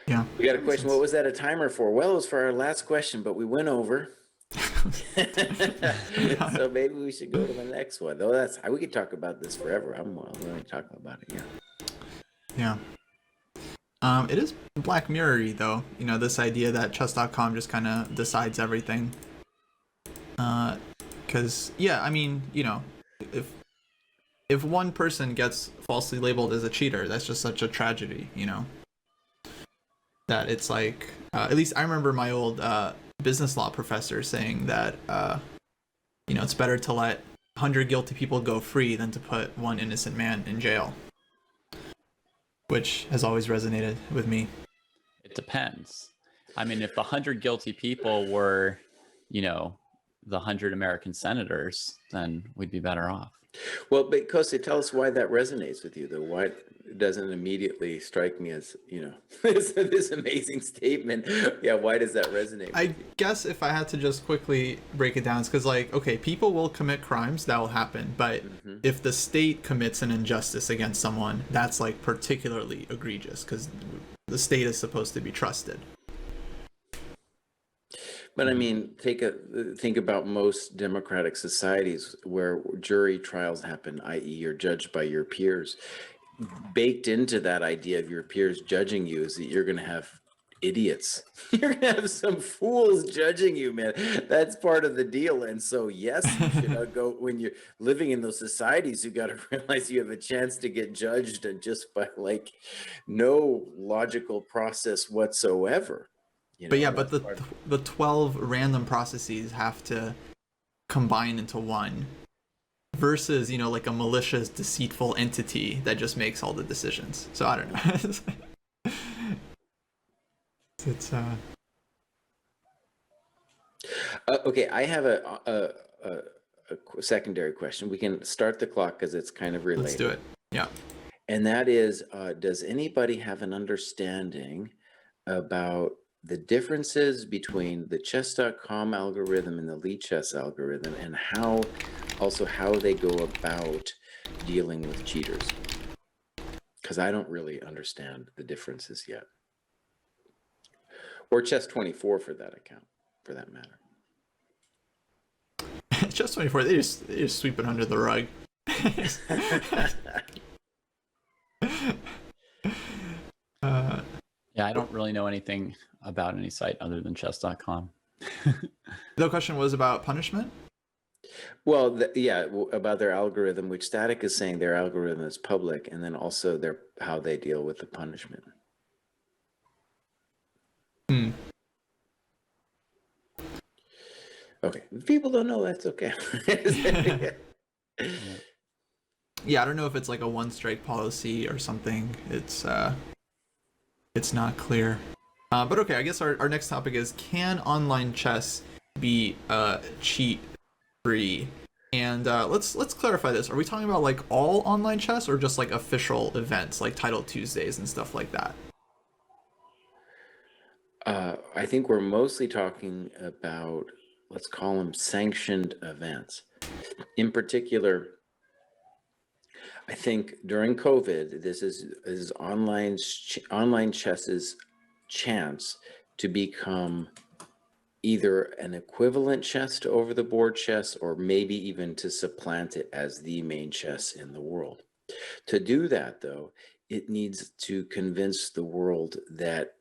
Yeah. We got a question. What was that a timer for? Well, it was for our last question, but we went over. So maybe we should go to the next one. Though we could talk about this forever. I'm willing to talk about it. Yeah. It is Black Mirror-y, though. You know, this idea that chess.com just kind of decides everything. Because yeah, I mean, you know, if one person gets falsely labeled as a cheater, that's just such a tragedy, you know. That it's like, at least I remember my old business law professor saying that, you know, it's better to let 100 guilty people go free than to put one innocent man in jail, which has always resonated with me. It depends. I mean, if the 100 guilty people were, you know, the 100 American senators, then we'd be better off. Well, but Kostya, tell us why that resonates with you, though. Why it doesn't immediately strike me as, you know, this amazing statement? Yeah, why does that resonate? I guess if I had to just quickly break it down, it's because, like, okay, people will commit crimes, that will happen, but if the state commits an injustice against someone, that's like particularly egregious because the state is supposed to be trusted. But I mean, think about most democratic societies where jury trials happen, i.e. you're judged by your peers. Baked into that idea of your peers judging you is that you're going to have idiots. You're going to have some fools judging you, man. That's part of the deal. And so, yes, you should go when you're living in those societies, you got to realize you have a chance to get judged and just by like no logical process whatsoever. You know, but yeah, but the 12 random processes have to combine into one versus, you know, like a malicious, deceitful entity that just makes all the decisions. So I don't know. It's okay, I have a secondary question. We can start the clock because it's kind of related. Let's do it. Yeah. And that is, does anybody have an understanding about the differences between the chess.com algorithm and the Lichess algorithm, and how they go about dealing with cheaters? Because I don't really understand the differences yet. Or Chess24 for that matter. Chess24, they just sweep it under the rug. Yeah, I don't really know anything about any site other than chess.com. The question was about punishment. Well, yeah, about their algorithm, which Static is saying their algorithm is public, and then also their how they deal with the punishment. Hmm. Okay, if people don't know, that's okay. Yeah, I don't know if it's like a one strike policy or something. It's not clear. But okay, I guess our next topic is, can online chess be cheat free? And let's clarify this. Are we talking about like all online chess or just like official events like Title Tuesdays and stuff like that? I think we're mostly talking about, let's call them sanctioned events. In particular, I think during COVID, this is online chess's chance to become either an equivalent chess to over the board chess, or maybe even to supplant it as the main chess in the world. To do that, though, it needs to convince the world that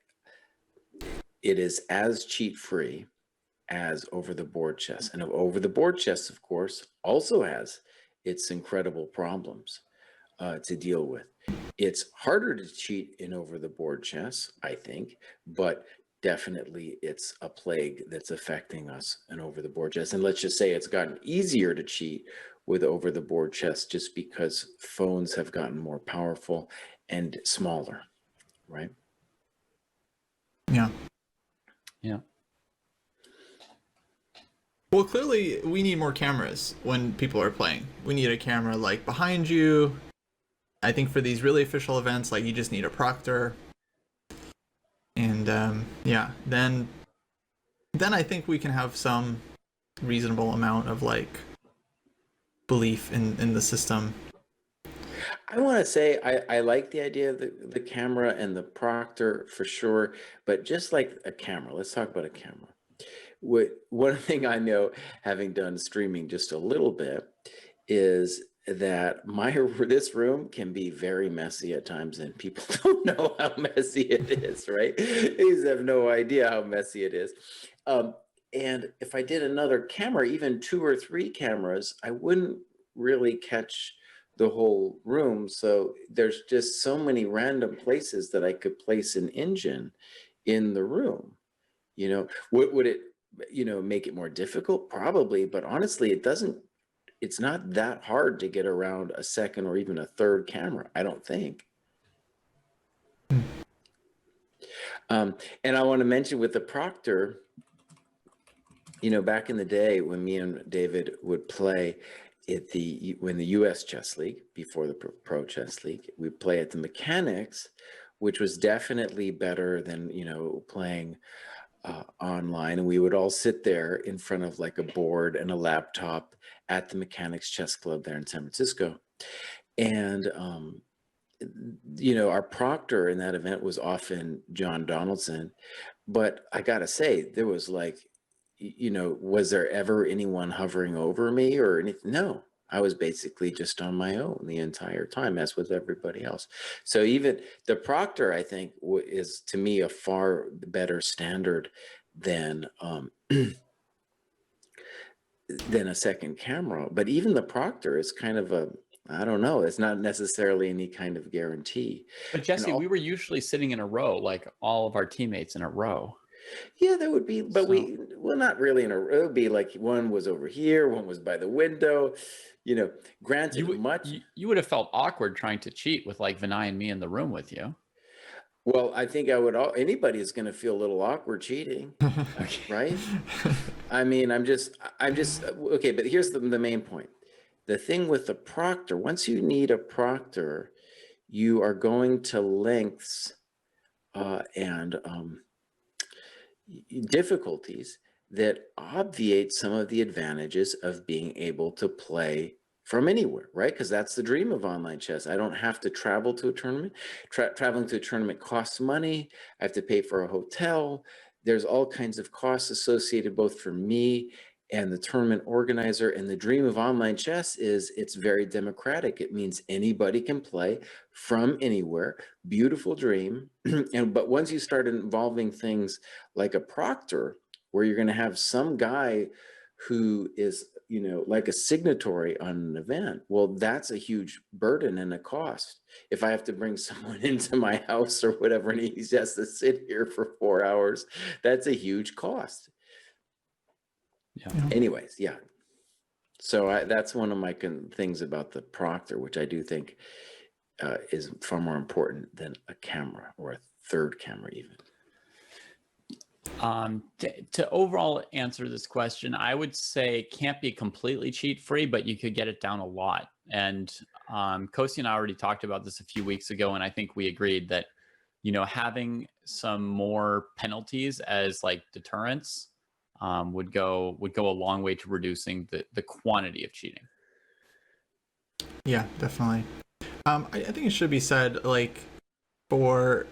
it is as cheat free as over the board chess. And over the board chess, of course, also has its incredible problems to deal with. It's harder to cheat in over the board chess, I think, but definitely it's a plague that's affecting us in over the board chess. And let's just say it's gotten easier to cheat with over the board chess just because phones have gotten more powerful and smaller, right? Yeah. Yeah. Well, clearly we need more cameras when people are playing. We need a camera like behind you. I think for these really official events, like you just need a proctor. And yeah, then I think we can have some reasonable amount of like belief in the system. I want to say I like the idea of the camera and the proctor for sure, but just like a camera, let's talk about a camera. One thing I know, having done streaming just a little bit, is that this room can be very messy at times, and people don't know how messy it is, right? They have no idea how messy it is. And if I did another camera, even 2 or 3 cameras, I wouldn't really catch the whole room. So there's just so many random places that I could place an engine in the room. Would it, make it more difficult? Probably, but honestly, it's not that hard to get around a second or even a third camera, I don't think. And I want to mention with the proctor, back in the day when me and David would play when the US Chess League, before the Pro Chess League, we'd play at the Mechanics, which was definitely better than, playing online. And we would all sit there in front of like a board and a laptop at the Mechanics Chess Club there in San Francisco. And, our proctor in that event was often John Donaldson. But I got to say, there was like, was there ever anyone hovering over me or anything? No, I was basically just on my own the entire time, as with everybody else. So even the proctor, I think, is to me a far better standard than than a second camera. But even the proctor is kind of I don't know, it's not necessarily any kind of guarantee. But Jesse, we were usually sitting in a row, like all of our teammates in a row. Yeah, that would be, but not really in a row. It would be like one was over here, one was by the window, granted you would have felt awkward trying to cheat with like Vinay and me in the room with you. Well, I think anybody is going to feel a little awkward cheating, right? I mean, I'm just, okay, but here's the main point. The thing with the proctor, once you need a proctor, you are going to lengths and difficulties that obviate some of the advantages of being able to play from anywhere, right? Because that's the dream of online chess. I don't have to travel to a tournament. Traveling to a tournament costs money. I have to pay for a hotel. There's all kinds of costs associated both for me and the tournament organizer. And the dream of online chess is it's very democratic. It means anybody can play from anywhere. Beautiful dream. But once you start involving things like a proctor, where you're going to have some guy who is, like a signatory on an event, well, that's a huge burden and a cost. If I have to bring someone into my house or whatever, and he has to sit here for 4 hours, that's a huge cost. Yeah. Anyways, yeah. So that's one of my things about the proctor, which I do think is far more important than a camera or a third camera even. To overall answer this question, I would say it can't be completely cheat free, but you could get it down a lot. And Kostya and I already talked about this a few weeks ago, and I think we agreed that, having some more penalties as like deterrents would go a long way to reducing the quantity of cheating. Yeah, definitely. I think it should be said, like, for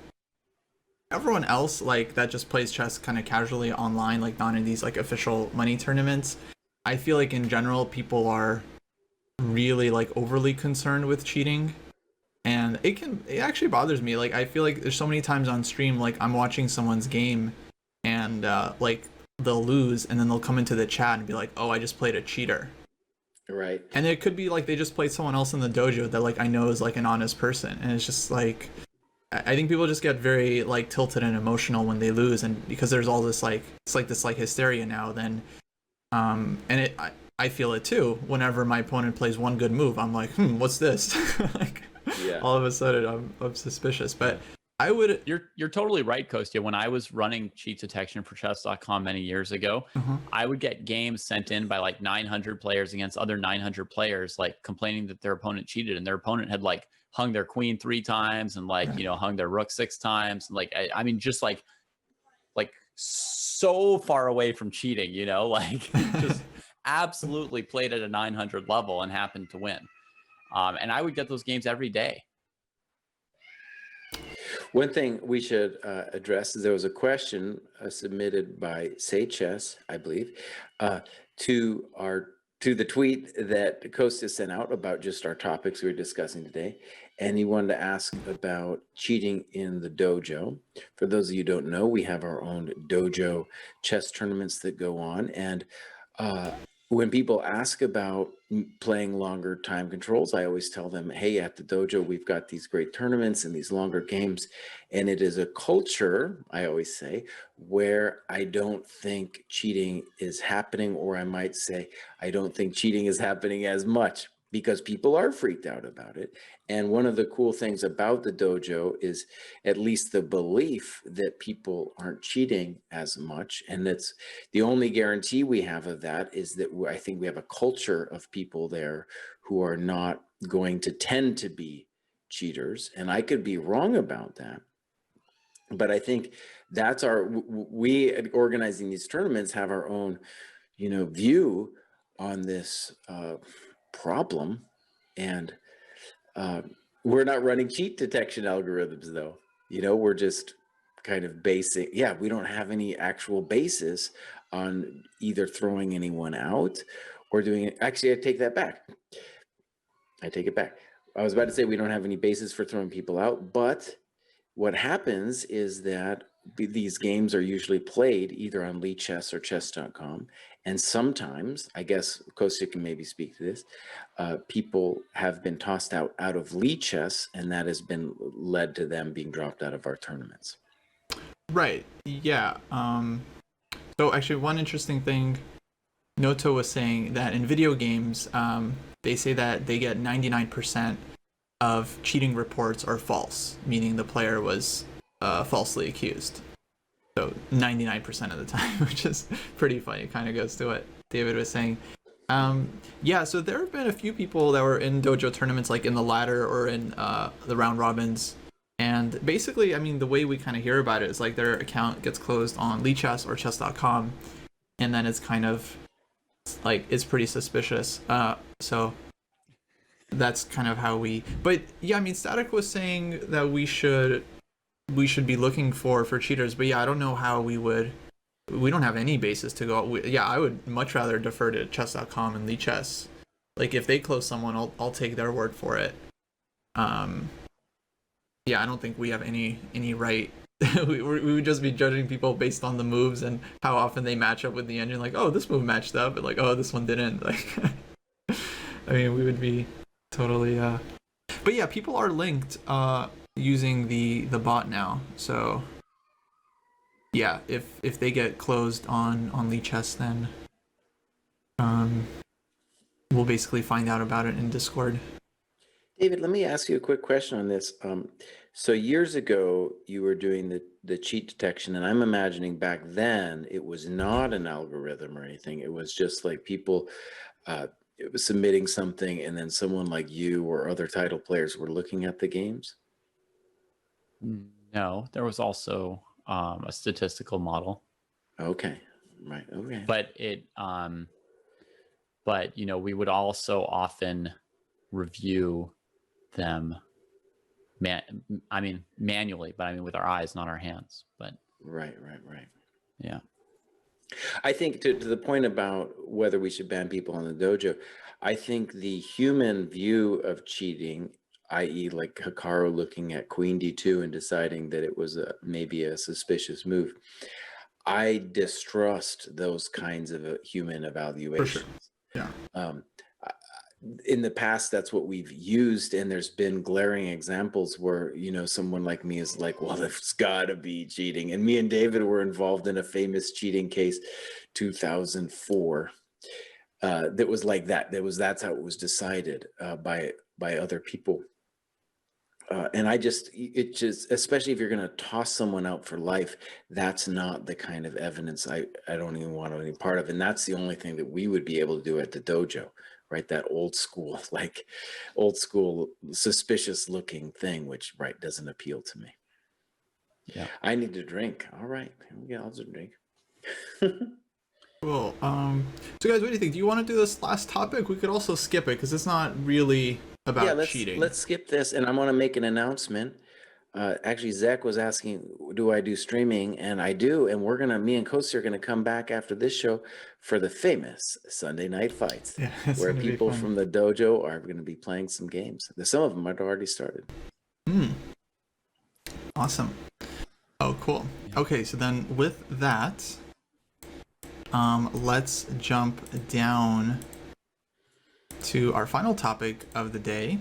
everyone else, like, that just plays chess kind of casually online, like not in these like official money tournaments, I feel like in general people are really like overly concerned with cheating, and it actually bothers me. Like, I feel like there's so many times on stream, like I'm watching someone's game and like they'll lose and then they'll come into the chat and be like, oh, I just played a cheater. Right. And it could be like they just played someone else in the dojo that like I know is like an honest person, and it's just like, I think people just get very like tilted and emotional when they lose, and because there's all this like, it's like this like hysteria now, then and I feel it too. Whenever my opponent plays one good move, I'm like, what's this? Like, Yeah. all of a sudden I'm suspicious. But I would. You're totally right, Kostya. When I was running cheat detection for chess.com many years ago, I would get games sent in by like 900 players against other 900 players, like complaining that their opponent cheated, and their opponent had like hung their queen 3 times and like, hung their rook 6 times. And like, I mean, just like so far away from cheating, like just absolutely played at a 900 level and happened to win. And I would get those games every day. One thing we should address is there was a question submitted by Say Chess, I believe, to the tweet that Kostya sent out about just our topics we were discussing today, and he wanted to ask about cheating in the dojo. For those of you who don't know, we have our own dojo chess tournaments that go on, and when people ask about playing longer time controls, I always tell them, hey, at the dojo, we've got these great tournaments and these longer games. And it is a culture, I always say, where I don't think cheating is happening, or I might say, I don't think cheating is happening as much, because people are freaked out about it. And one of the cool things about the dojo is at least the belief that people aren't cheating as much. And that's the only guarantee we have of that, is that I think we have a culture of people there who are not going to tend to be cheaters. And I could be wrong about that. But I think that's we organizing these tournaments have our own, view on this problem. And we're not running cheat detection algorithms, though. We're just kind of basic. Yeah, we don't have any actual basis on either throwing anyone out or doing it. Actually, I take that back. I take it back. I was about to say we don't have any basis for throwing people out, but what happens is that these games are usually played either on Lichess or chess.com. And sometimes, I guess Kostya can maybe speak to this, people have been tossed out of Lichess, and that has been led to them being dropped out of our tournaments. Right. Yeah. So actually, one interesting thing, Noto was saying that in video games, they say that they get 99% of cheating reports are false, meaning the player was falsely accused. So 99% of the time, which is pretty funny. It kind of goes to what David was saying. Yeah, so there have been a few people that were in dojo tournaments, like in the ladder or in the round robins. And basically, I mean, the way we kind of hear about it is like their account gets closed on Lichess or chess.com, and then it's kind of like, it's pretty suspicious. So that's kind of how but yeah, I mean, Static was saying that we should be looking for cheaters, but yeah, I don't know how we would we don't have any basis to go. Yeah, I would much rather defer to chess.com and Lichess. Like if they close someone, I'll take their word for it. Yeah, I don't think we have any right. we would just be judging people based on the moves and how often they match up with the engine. Like, oh, this move matched up, and like, oh, this one didn't. Like, I mean, we would be totally. But yeah, people are linked using the bot now. So yeah, if they get closed on Lichess, then we'll basically find out about it in Discord. David, let me ask you a quick question on this. So years ago, you were doing the cheat detection, and I'm imagining back then it was not an algorithm or anything. It was just like people it was submitting something, and then someone like you or other title players were looking at the games. No, there was also a statistical model. Okay, right. Okay. But but you know, we would also often review them manually, but I mean with our eyes, not our hands. But right. Yeah. I think to the point about whether we should ban people on the dojo, I think the human view of cheating, i.e. like Hikaru looking at Queen D2 and deciding that it was maybe a suspicious move, I distrust those kinds of human evaluations. For sure. Yeah. In the past, that's what we've used, and there's been glaring examples where, you know, someone like me is like, well, it's gotta be cheating. And me and David were involved in a famous cheating case 2004 that was like that. That's how it was decided by other people. And it just, especially if you're going to toss someone out for life, that's not the kind of evidence I don't even want any part of. And that's the only thing that we would be able to do at the dojo, right? That old school suspicious looking thing, which doesn't appeal to me. Yeah. I need to drink. All right. Here we go. I'll just drink. Cool. So guys, what do you think? Do you want to do this last topic? We could also skip it because it's not really about cheating. Let's skip this, and I'm going to make an announcement. Actually, Zach was asking, do I do streaming? And I do, and me and Kostya are going to come back after this show for the famous Sunday Night Fights, where people from the dojo are going to be playing some games. Some of them had already started. Awesome. Oh, cool. Okay, so then with that, let's jump down to our final topic of the day.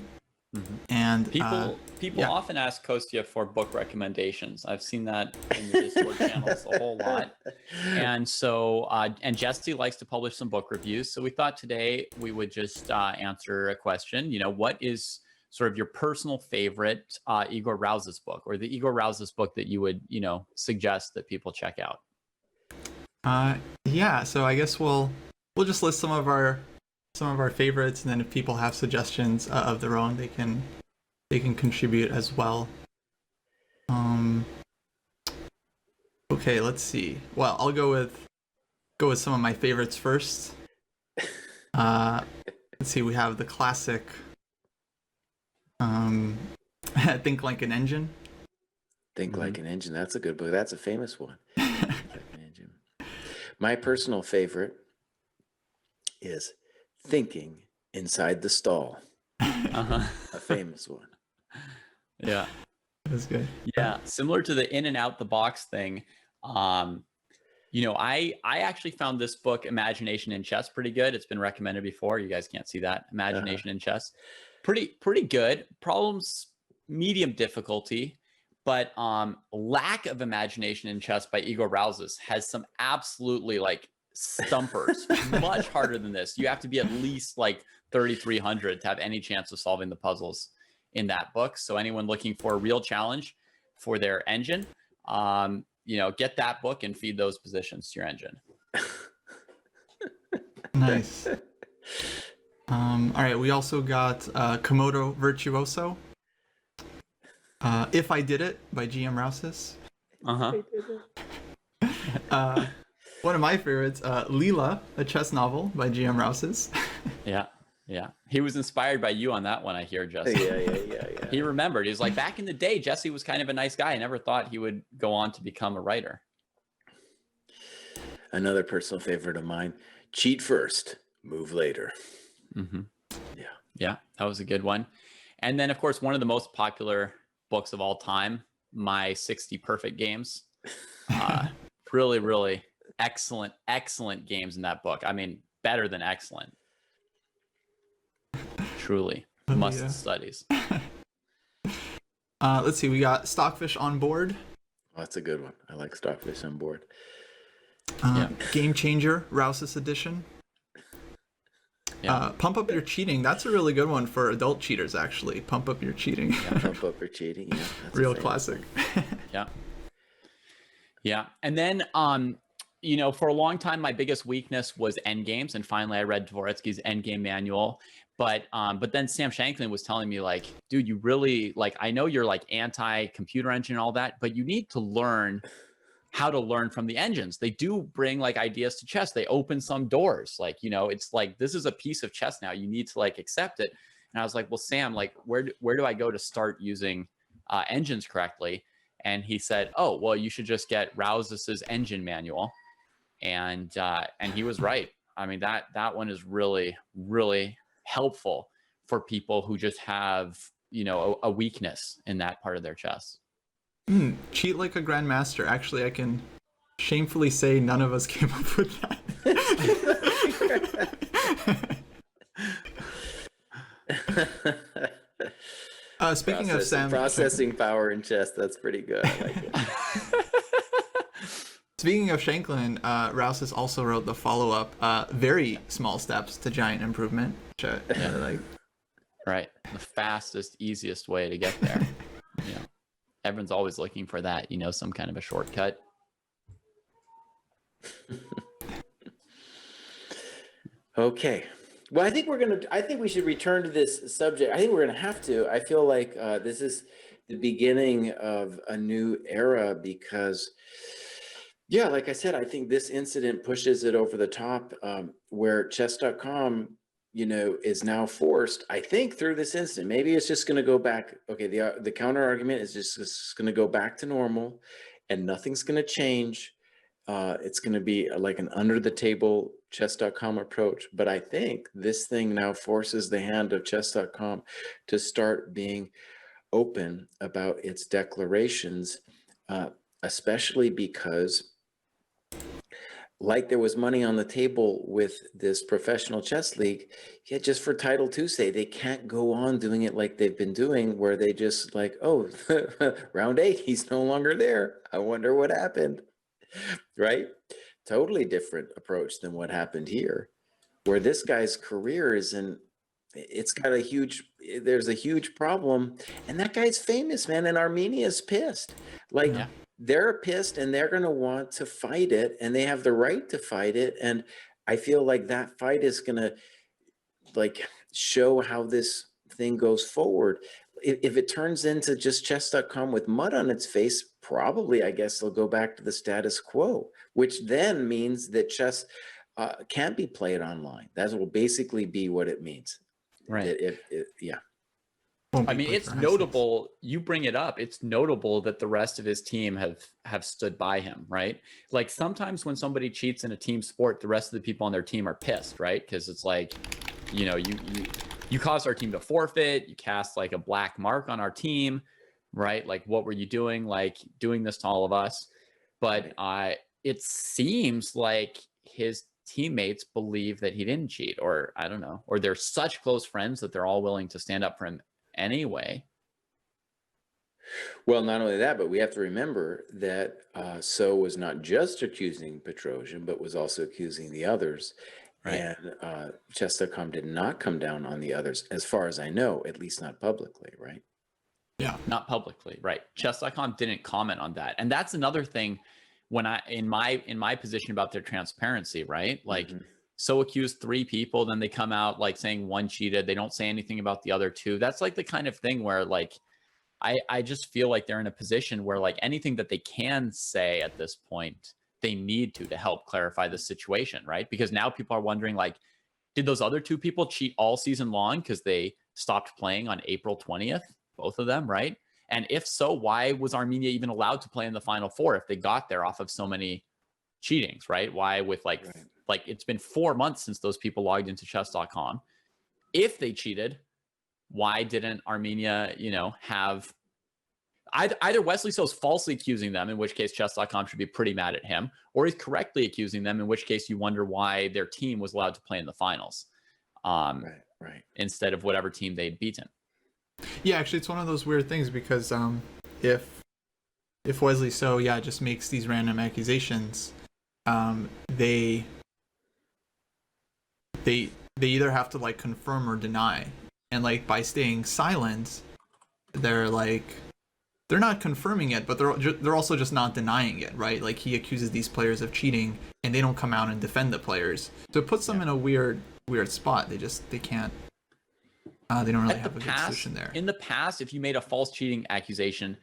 And people often ask Kostya for book recommendations. I've seen that in the Discord channels a whole lot. And so and Jesse likes to publish some book reviews. So we thought today we would just answer a question. You know, what is sort of your personal favorite Igor Rous's book, or the Igor Rous's book that you would, you know, suggest that people check out? Yeah, so I guess we'll just list some of our favorites, and then if people have suggestions of their own, they can contribute as well. Okay, let's see. Well, I'll go with some of my favorites first. Let's see. We have the classic. Think Like an Engine. Think Like an Engine. That's a good book. That's a famous one. Think Like an Engine. My personal favorite is Thinking Inside the Stall. A famous one. Yeah. That's good. Yeah. Similar to the in and out the box thing. You know, I actually found this book, Imagination in Chess, pretty good. It's been recommended before. You guys can't see that. Imagination in Chess. Pretty good. Problems, medium difficulty, but lack of imagination in chess by Igor Rousas has some absolutely like stumpers, much harder than this. You have to be at least like 3,300 to have any chance of solving the puzzles in that book. So anyone looking for a real challenge for their engine, you know, get that book and feed those positions to your engine. Nice. All right, we also got Komodo Virtuoso. If I Did It by GM Rousas. One of my favorites, Leela, a chess novel by GM Rousas. Yeah. He was inspired by you on that one, I hear, Jesse. Yeah. He remembered. He was like, back in the day, Jesse was kind of a nice guy. I never thought he would go on to become a writer. Another personal favorite of mine: cheat first, move later. Mm-hmm. Yeah. Yeah, that was a good one. And then, of course, one of the most popular books of all time, My 60 Perfect Games. Really, really excellent, excellent games in that book. I mean, better than excellent. Truly, must studies. Let's see. We got Stockfish on Board. Oh, that's a good one. I like Stockfish on Board. Game Changer, Rouse's edition. Yeah. Pump Up Your Cheating. That's a really good one for adult cheaters, actually. Pump Up Your Cheating. Yeah, Pump Up Your Cheating. Yeah, that's Real classic. Yeah. Yeah. And then, you know, for a long time, my biggest weakness was endgames. And finally, I read Dvoretsky's Endgame Manual. But then Sam Shankland was telling me, like, dude, you really, like, I know you're like anti-computer engine and all that, but you need to learn how to learn from the engines. They do bring like ideas to chess. They open some doors. Like, you know, it's like, this is a piece of chess now. You need to like accept it. And I was like, well, Sam, like, where do I go to start using engines correctly? And he said, oh, well, you should just get Rouse's engine manual. And he was right. I mean, that one is really, really helpful for people who just have, you know, a weakness in that part of their chess. Cheat like a grandmaster. Actually, I can shamefully say none of us came up with that. Speaking of Sam, processing power in chess, that's pretty good. I like it. Speaking of Shankland, Rouses also wrote the follow-up, Very Small Steps to Giant Improvement. Which I like. Right, the fastest, easiest way to get there. Yeah. Everyone's always looking for that, you know, some kind of a shortcut. Okay. Well, I think we should return to this subject. I think we're gonna have to. I feel like this is the beginning of a new era because, yeah, like I said, I think this incident pushes it over the top, where chess.com, you know, is now forced, I think, through this incident. Maybe it's just going to go back. Okay, the counter argument is just going to go back to normal, and nothing's going to change. It's going to be like an under the table chess.com approach. But I think this thing now forces the hand of chess.com to start being open about its declarations, especially because, like, there was money on the table with this professional chess league, yeah, just for Title Tuesday, they can't go on doing it like they've been doing, where they just like, oh, round 8, he's no longer there. I wonder what happened, right? Totally different approach than what happened here, where this guy's career is in, there's a huge problem, and that guy's famous, man, and Armenia's pissed. Like, yeah. They're pissed and they're going to want to fight it, and they have the right to fight it. And I feel like that fight is going to like show how this thing goes forward. If it turns into just chess.com with mud on its face, probably, I guess they'll go back to the status quo, which then means that chess can't be played online. That will basically be what it means. Right. Yeah. I mean, it's notable. You bring it up. It's notable that the rest of his team have stood by him, right? Like, sometimes when somebody cheats in a team sport, the rest of the people on their team are pissed, right? Because it's like, you know, you caused our team to forfeit. You cast like a black mark on our team, right? Like, what were you doing? Like, doing this to all of us. But it seems like his teammates believe that he didn't cheat, or I don't know, or they're such close friends that they're all willing to stand up for him anyway. Well, not only that, but we have to remember that So was not just accusing Petrosian, but was also accusing the others. Right. And chess.com did not come down on the others, as far as I know, at least not publicly, right? Yeah, not publicly, right? Chess.com didn't comment on that, and that's another thing. When in my position about their transparency, right? Like, So accused 3 people, then they come out like saying 1 cheated. They don't say anything about the other 2. That's like the kind of thing where, like, I just feel like they're in a position where, like, anything that they can say at this point, they need to help clarify the situation, right? Because now people are wondering, like, did those other 2 people cheat all season long because they stopped playing on April 20th? Both of them, right? And if so, why was Armenia even allowed to play in the Final Four if they got there off of so many cheatings, right? Why with like it's been 4 months since those people logged into chess.com. If they cheated, why didn't Armenia, have either Wesley So's falsely accusing them, in which case chess.com should be pretty mad at him, or he's correctly accusing them, in which case you wonder why their team was allowed to play in the finals, instead of whatever team they'd beaten. Yeah, actually, it's one of those weird things because if Wesley So just makes these random accusations, they either have to like confirm or deny, and like by staying silent, they're not confirming it, but they're also just not denying it, right? Like he accuses these players of cheating, and they don't come out and defend the players, so it puts them in a weird spot. They can't. They don't really have a good solution there. In the past, if you made a false cheating accusation,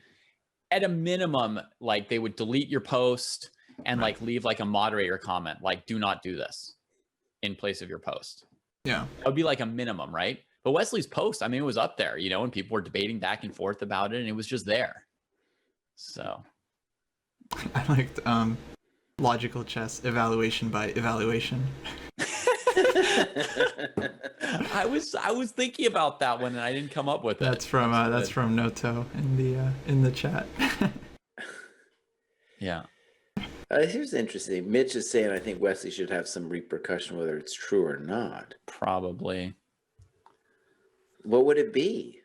at a minimum, like they would delete your post and like leave like a moderator comment, like "Do not do this," in place of your post. Yeah, that would be like a minimum, right? But Wesley's post, I mean, it was up there, and people were debating back and forth about it, and it was just there. So I liked logical chess evaluation by evaluation. I was thinking about that one, and I didn't come up with it. That's from Noto in the chat. Yeah. Here's interesting. Mitch is saying I think Wesley should have some repercussion whether it's true or not. Probably. What would it be?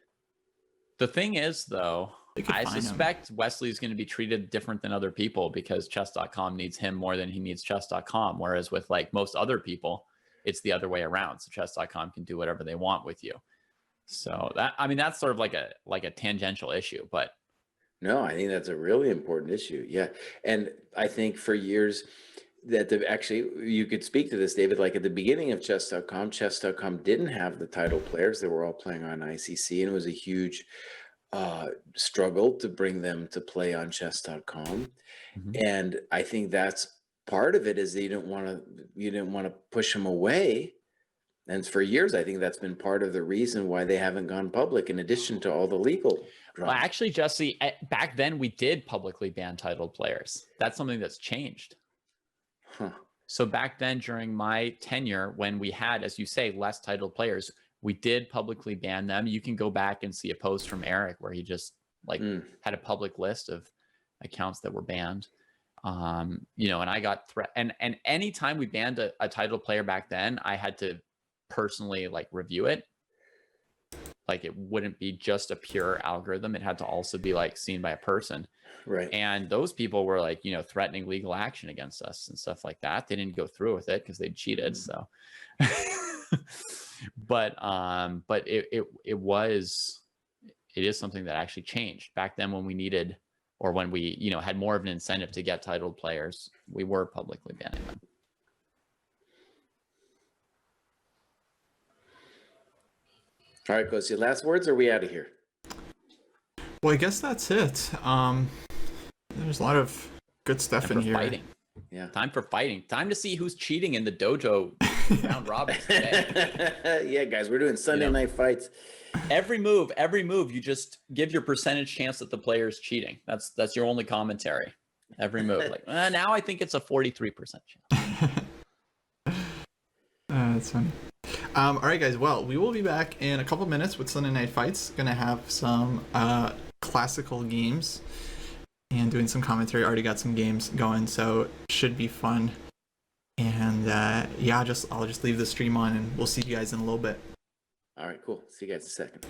The thing is, though, I suspect Wesley's going to be treated different than other people because chess.com needs him more than he needs chess.com. Whereas with like most other people, it's the other way around. So chess.com can do whatever they want with you. So that's sort of like a tangential issue, but. No, I think that's a really important issue. Yeah. And I think for years that actually you could speak to this, David, like at the beginning of chess.com didn't have the title players. They were all playing on ICC, and it was a huge struggle to bring them to play on chess.com. Mm-hmm. And I think that's part of it is that you didn't want to push them away. And for years, I think that's been part of the reason why they haven't gone public, in addition to all the legal drama. Well, actually, Jesse, back then we did publicly ban titled players. That's something that's changed. Huh. So back then, during my tenure, when we had, as you say, less titled players, we did publicly ban them. You can go back and see a post from Eric where he just had a public list of accounts that were banned. And I got and anytime we banned a titled player back then, I had to personally review it. Like it wouldn't be just a pure algorithm. It had to also be seen by a person. Right. And those people were threatening legal action against us and stuff like that. They didn't go through with it because they'd cheated. So, but it is something that actually changed back then when we needed, or when we, had more of an incentive to get titled players, we were publicly banning them. All right, Kostya, last words, or are we out of here? Well, I guess that's it. There's a lot of good stuff in here. Fighting. Yeah. Time for fighting. Time to see who's cheating in the dojo round robin today. Yeah, guys, we're doing Sunday night fights. Every move, you just give your percentage chance that the player's cheating. That's your only commentary. Every move. Now I think it's a 43% chance. That's funny. All right, guys. Well, we will be back in a couple minutes with Sunday Night Fights. Gonna have some classical games and doing some commentary. Already got some games going, so should be fun. And I'll just leave the stream on, and we'll see you guys in a little bit. All right, cool. See you guys in a second.